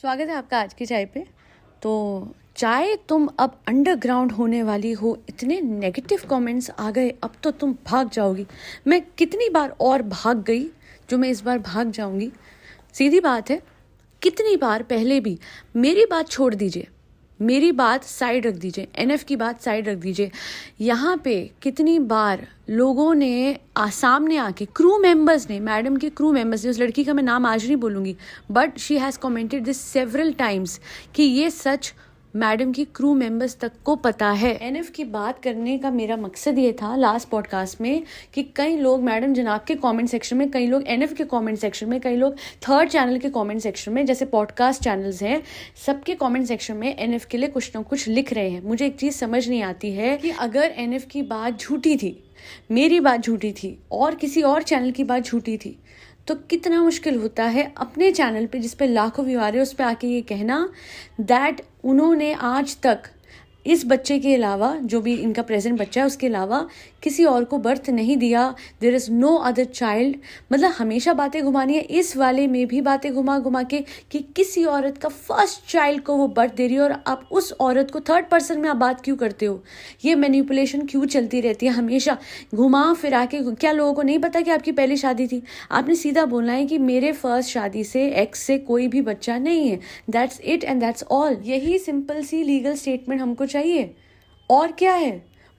स्वागत है आपका आज की चाय पे। तो चाय तुम अब अंडरग्राउंड होने वाली हो, इतने नेगेटिव कमेंट्स आ गए, अब तो तुम भाग जाओगी। मैं कितनी बार और भाग गई जो मैं इस बार भाग जाऊंगी। सीधी बात है, कितनी बार पहले भी मेरी बात छोड़ दीजिए, मेरी बात साइड रख दीजिए, एनएफ की बात साइड रख दीजिए। यहाँ पे कितनी बार लोगों ने सामने आके, क्रू मेंबर्स ने, मैडम के क्रू मेंबर्स ने, उस लड़की का मैं नाम आज नहीं बोलूँगी, but she has commented this several times कि ये सच मैडम की क्रू मेंबर्स तक को पता है। एनएफ की बात करने का मेरा मकसद ये था लास्ट पॉडकास्ट में कि कई लोग मैडम जनाब के कमेंट सेक्शन में, कई लोग एनएफ के कमेंट सेक्शन में, कई लोग थर्ड चैनल के कमेंट सेक्शन में, जैसे पॉडकास्ट चैनल्स हैं, सबके कमेंट सेक्शन में एनएफ के लिए कुछ ना कुछ लिख रहे हैं। मुझे एक चीज़ समझ नहीं आती है कि अगर एनएफ की बात झूठी थी, मेरी बात झूठी थी और किसी और चैनल की बात झूठी थी, तो कितना मुश्किल होता है अपने चैनल पे जिस पे लाखों व्यू आ रहे हैं उस पे आके ये कहना दैट उन्होंने आज तक इस बच्चे के अलावा, जो भी इनका प्रेजेंट बच्चा है उसके अलावा किसी और को बर्थ नहीं दिया। There is no other child. मतलब हमेशा बातें घुमानी है, इस वाले में भी बातें घुमा घुमा के कि किसी औरत का फर्स्ट चाइल्ड को वो बर्थ दे रही है और आप उस औरत को थर्ड पर्सन में आप बात क्यों करते हो। ये मैनिपुलेशन क्यों चलती रहती है हमेशा घुमा फिरा के। क्या लोगों को नहीं पता कि आपकी पहली शादी थी? आपने सीधा बोलना है कि मेरे फर्स्ट शादी से एक्स से कोई भी बच्चा नहीं है, that's it and that's all. यही सिंपल सी लीगल स्टेटमेंट हमको चाहिए, और क्या है।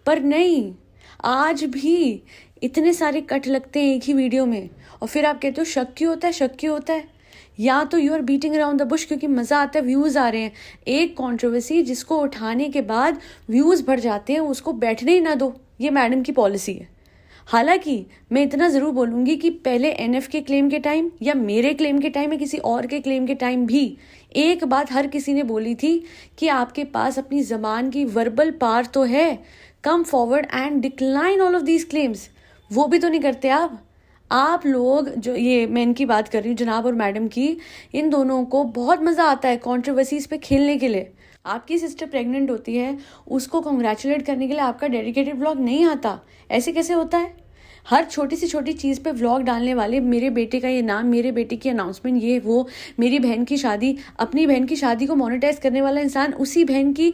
पर नहीं, आज भी इतने सारे कट लगते हैं एक ही वीडियो में और फिर आप कहते हो शक क्यों होता है, शक क्यों होता है। या तो you are beating around the bush क्योंकि मज़ा आता है, व्यूज़ आ रहे हैं। एक कंट्रोवर्सी जिसको उठाने के बाद व्यूज़ बढ़ जाते हैं उसको बैठने ही ना दो, ये मैडम की पॉलिसी है। हालांकि मैं इतना ज़रूर बोलूँगी कि पहले एनएफ के क्लेम के टाइम या मेरे क्लेम के टाइम या किसी और के क्लेम के टाइम भी एक बात हर किसी ने बोली थी कि आपके पास अपनी ज़बान की वर्बल पावर तो है, come forward and decline all of these claims. वो भी तो नहीं करते आप लोग। जो ये मैं इनकी बात कर रही हूँ, जनाब और मैडम की, इन दोनों को बहुत मज़ा आता है कॉन्ट्रोवर्सीज पे खेलने के लिए। आपकी सिस्टर प्रेग्नेंट होती है, उसको कॉन्ग्रेचुलेट करने के लिए आपका डेडिकेटेड व्लॉग नहीं आता। ऐसे कैसे होता है? हर छोटी सी छोटी चीज़ पे व्लॉग डालने वाले, मेरे बेटे का ये नाम, मेरे बेटे की अनाउंसमेंट, ये वो, मेरी बहन की शादी, अपनी बहन की शादी को मोनेटाइज करने वाला इंसान उसी बहन की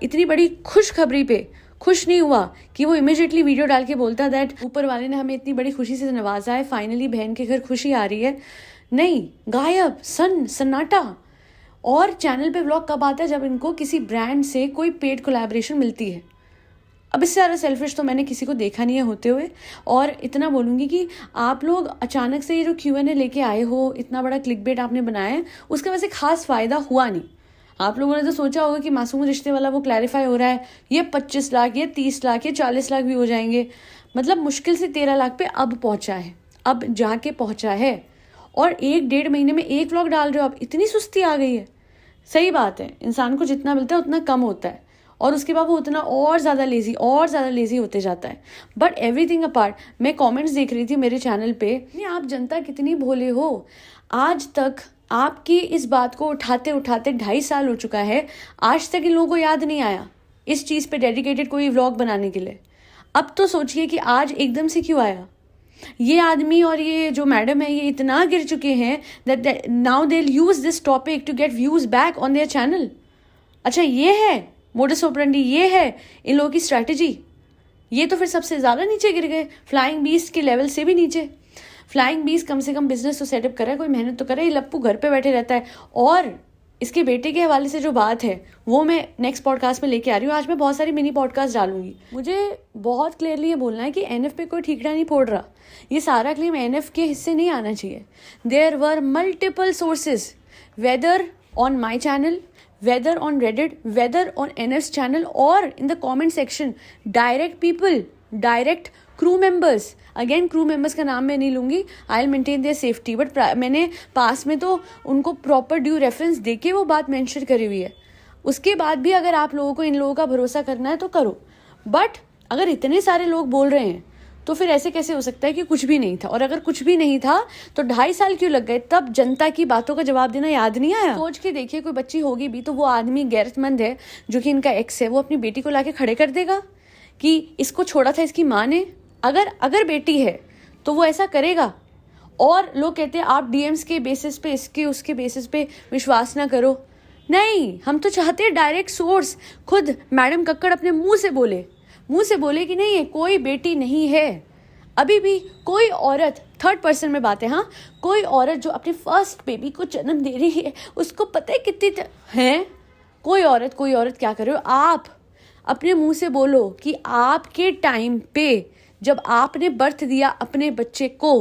इतनी बड़ी खुशखबरी पे खुश नहीं हुआ कि वो इमीडिएटली वीडियो डाल के बोलता दैट ऊपर वाले ने हमें इतनी बड़ी खुशी से नवाजा है, फाइनली बहन के घर खुशी आ रही है। नहीं, गायब, सन्नाटा। और चैनल पे व्लॉग कब आता है? जब इनको किसी ब्रांड से कोई पेड कोलैबोरेशन मिलती है। अब इससे ज़्यादा सेल्फिश तो मैंने किसी को देखा नहीं है होते हुए। और इतना बोलूँगी कि आप लोग अचानक से ये जो Q&A लेके आए हो, इतना बड़ा क्लिकबेट आपने बनाया है, उसका वैसे खास फ़ायदा हुआ नहीं। आप लोगों ने तो सोचा होगा कि मासूम रिश्ते वाला वो क्लैरिफाई हो रहा है, ये 25 लाख, ये 30 लाख, ये 40 लाख भी हो जाएंगे। मतलब मुश्किल से 13 लाख पे अब पहुंचा है, अब जाके पहुंचा है। और 1-1.5 महीने में एक व्लॉग डाल रहे हो, अब इतनी सुस्ती आ गई है। सही बात है, इंसान को जितना मिलता है उतना कम होता है और उसके बाद वो उतना और ज़्यादा लेज़ी होते जाता है। बट एवरीथिंग अपार्ट, मैं कमेंट्स देख रही थी मेरे चैनल पे, आप जनता कितनी भोले हो। आज तक आपकी इस बात को उठाते उठाते 2.5 साल हो चुका है, आज तक इन लोगों को याद नहीं आया इस चीज़ पे डेडिकेटेड कोई व्लॉग बनाने के लिए। अब तो सोचिए कि आज एकदम से क्यों आया। ये आदमी और ये जो मैडम है, ये इतना गिर चुके हैं that now they will use this topic to get views back on their channel. अच्छा, ये है मोडस ऑपरेंडी, ये है इन लोगों की स्ट्रैटेजी। ये तो फिर सबसे ज़्यादा नीचे गिर गए, फ्लाइंग बीस्ट के लेवल से भी नीचे। फ्लाइंग बीस्ट कम से कम बिजनेस तो सेटअप कर रहा है, कोई मेहनत तो कर रहा है। ये लप्पू घर पे बैठे रहता है। और इसके बेटे के हवाले से जो बात है वो मैं नेक्स्ट पॉडकास्ट में लेके आ रही हूँ। आज मैं बहुत सारी मिनी पॉडकास्ट डालूंगी। मुझे बहुत क्लियरली ये बोलना है कि एनएफ पे कोई ठीकरा नहीं फोड़ रहा। ये सारा क्लेम एनएफ के हिस्से नहीं आना चाहिए। There were multiple sources, whether on my channel, whether on Reddit, whether on NF's channel or in the comment section, direct people, direct crew members. Again, crew members का नाम मैं नहीं लूँगी, I'll maintain their safety, but मैंने पास में तो उनको proper due reference देके वो बात mention करी हुई है। उसके बाद भी अगर आप लोगों को इन लोगों का भरोसा करना है तो करो। बट अगर इतने सारे लोग बोल रहे हैं तो फिर ऐसे कैसे हो सकता है कि कुछ भी नहीं था? और अगर कुछ भी नहीं था तो 2.5 साल क्यों लग गए? तब जनता की बातों का जवाब देना याद नहीं आया? सोच के देखिए, कोई बच्ची होगी भी तो वो आदमी गैरतमंद है जो कि इनका एक्स है, वो अपनी बेटी को लाके खड़े कर देगा कि इसको छोड़ा था इसकी माँ ने? अगर बेटी है तो वो ऐसा करेगा। और लोग कहते हैं आप डीएम्स के बेसिस पे, इसके उसके बेसिस पे विश्वास ना करो। नहीं, हम तो चाहते हैं डायरेक्ट सोर्स। खुद मैडम कक्कड़ अपने मुंह से बोले कि नहीं, कोई बेटी नहीं है। अभी भी कोई औरत, थर्ड पर्सन में बात है, हाँ, कोई औरत जो अपने फर्स्ट बेबी को जन्म दे रही है, उसको पता है कितनी है। कोई औरत क्या कर रहे हो आप? अपने मुंह से बोलो कि आपके टाइम पे जब आपने बर्थ दिया अपने बच्चे को,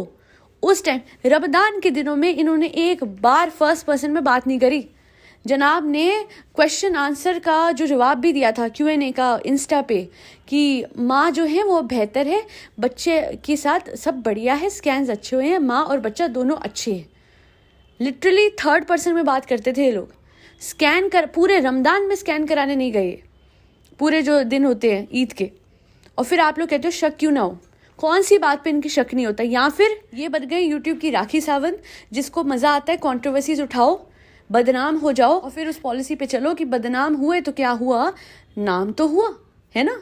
उस टाइम रमदान के दिनों में इन्होंने एक बार फर्स्ट पर्सन में बात नहीं करी। जनाब ने क्वेश्चन आंसर का जो जवाब भी दिया था Q&A का इंस्टा पे कि माँ जो है वो बेहतर है, बच्चे के साथ सब बढ़िया है, स्कैन्स अच्छे हुए हैं, माँ और बच्चा दोनों अच्छे हैं। लिटरली थर्ड पर्सन में बात करते थे ये लोग। स्कैन कर, पूरे रमदान में स्कैन कराने नहीं गए, पूरे जो दिन होते हैं ईद के। और फिर आप लोग कहते हो शक क्यों ना हो? कौन सी बात पे इनकी शक नहीं होता? या फिर ये बन गए यूट्यूब की राखी सावंत, जिसको मज़ा आता है कंट्रोवर्सीज उठाओ, बदनाम हो जाओ और फिर उस पॉलिसी पे चलो कि बदनाम हुए तो क्या हुआ, नाम तो हुआ है ना,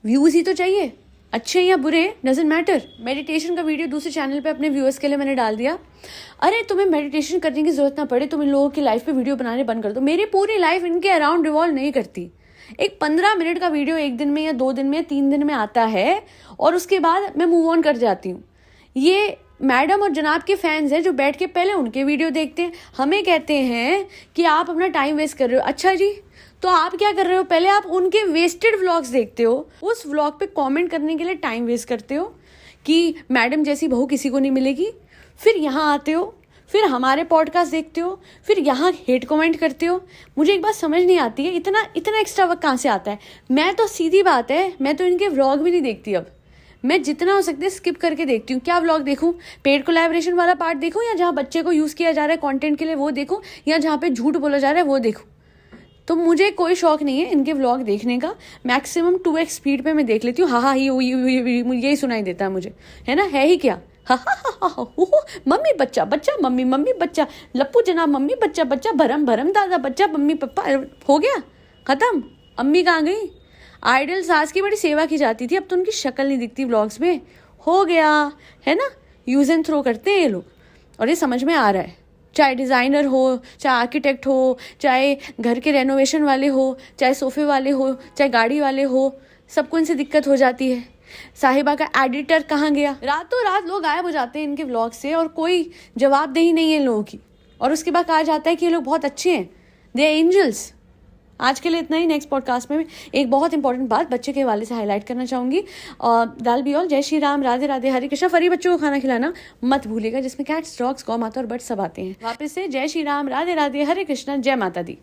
व्यूज़ ही तो चाहिए, अच्छे या बुरे डजंट मैटर। मेडिटेशन का वीडियो दूसरे चैनल पे अपने व्यूअर्स के लिए मैंने डाल दिया। अरे तुम्हें मेडिटेशन करने की जरूरत ना पड़े, तुम इन लोगों की लाइफ पे वीडियो बनाने बंद कर दो। मेरी पूरी लाइफ इनके अराउंड रिवॉल्व नहीं करती। एक 15 मिनट का वीडियो एक दिन में या 2 दिन में या 3 दिन में आता है और उसके बाद मैं मूव ऑन कर जाती हूँ। ये मैडम और जनाब के फैंस हैं जो बैठ के पहले उनके वीडियो देखते हैं, हमें कहते हैं कि आप अपना टाइम वेस्ट कर रहे हो। अच्छा जी, तो आप क्या कर रहे हो? पहले आप उनके वेस्टेड व्लॉग्स देखते हो, उस व्लॉग पे कमेंट करने के लिए टाइम वेस्ट करते हो कि मैडम जैसी बहू किसी को नहीं मिलेगी। फिर यहाँ आते हो, फिर हमारे पॉडकास्ट देखते हो, फिर यहाँ हेट कमेंट करते हो। मुझे एक बात समझ नहीं आती है, इतना एक्स्ट्रा वक्त कहाँ से आता है? मैं तो सीधी बात है, मैं तो इनके व्लॉग भी नहीं देखती अब। मैं जितना हो सकता है स्किप करके देखती हूँ। क्या व्लॉग देखूँ? पेड कोलैबोरेशन वाला पार्ट देखूँ, या जहाँ बच्चे को यूज़ किया जा रहा है कंटेंट के लिए वो देखूँ, या जहाँ पे झूठ बोला जा रहा है वो देखूँ? तो मुझे कोई शौक नहीं है इनके व्लॉग देखने का। मैक्सिमम 2x स्पीड पे मैं देख लेती हूँ। हाँ यही सुनाई देता है मुझे, है ना, है ही क्या, मम्मी बच्चा बच्चा, मम्मी बच्चा, लप्पू जनाब मम्मी बच्चा बच्चा, भरम दादा बच्चा, मम्मी पापा, हो गया खत्म। अम्मी कहाँ गई? आइडल सास की बड़ी सेवा की जाती थी, अब तो उनकी शक्ल नहीं दिखती व्लॉग्स में। हो गया, है ना, यूज एंड थ्रो करते हैं ये लोग। और ये समझ में आ रहा है, चाहे डिज़ाइनर हो, चाहे आर्किटेक्ट हो, चाहे घर के रेनोवेशन वाले हो, चाहे सोफे वाले हो, चाहे गाड़ी वाले हो, सबको इनसे दिक्कत हो जाती है। साहिबा का एडिटर कहाँ गया? रातों रात लोग गायब हो जाते हैं इनके व्लॉग से और कोई जवाबदेही नहीं है इन लोगों की। और उसके बाद कहा जाता है कि ये लोग बहुत अच्छे हैं, दे आर एंजल्स। आज के लिए इतना ही। नेक्स्ट पॉडकास्ट में एक बहुत इंपॉर्टेंट बात बच्चे के हवाले से हाईलाइट करना चाहूँगी। दाल बी ऑल, जय श्री राम, राधे राधे, हरे कृष्णा। फरी बच्चों को खाना खिलाना मत भूलिएगा, जिसमें कैट्स, डॉग्स, गौ माता और बर्ड्स सब आते हैं। वापस से जय श्री राम, राधे राधे, हरे कृष्णा, जय माता दी।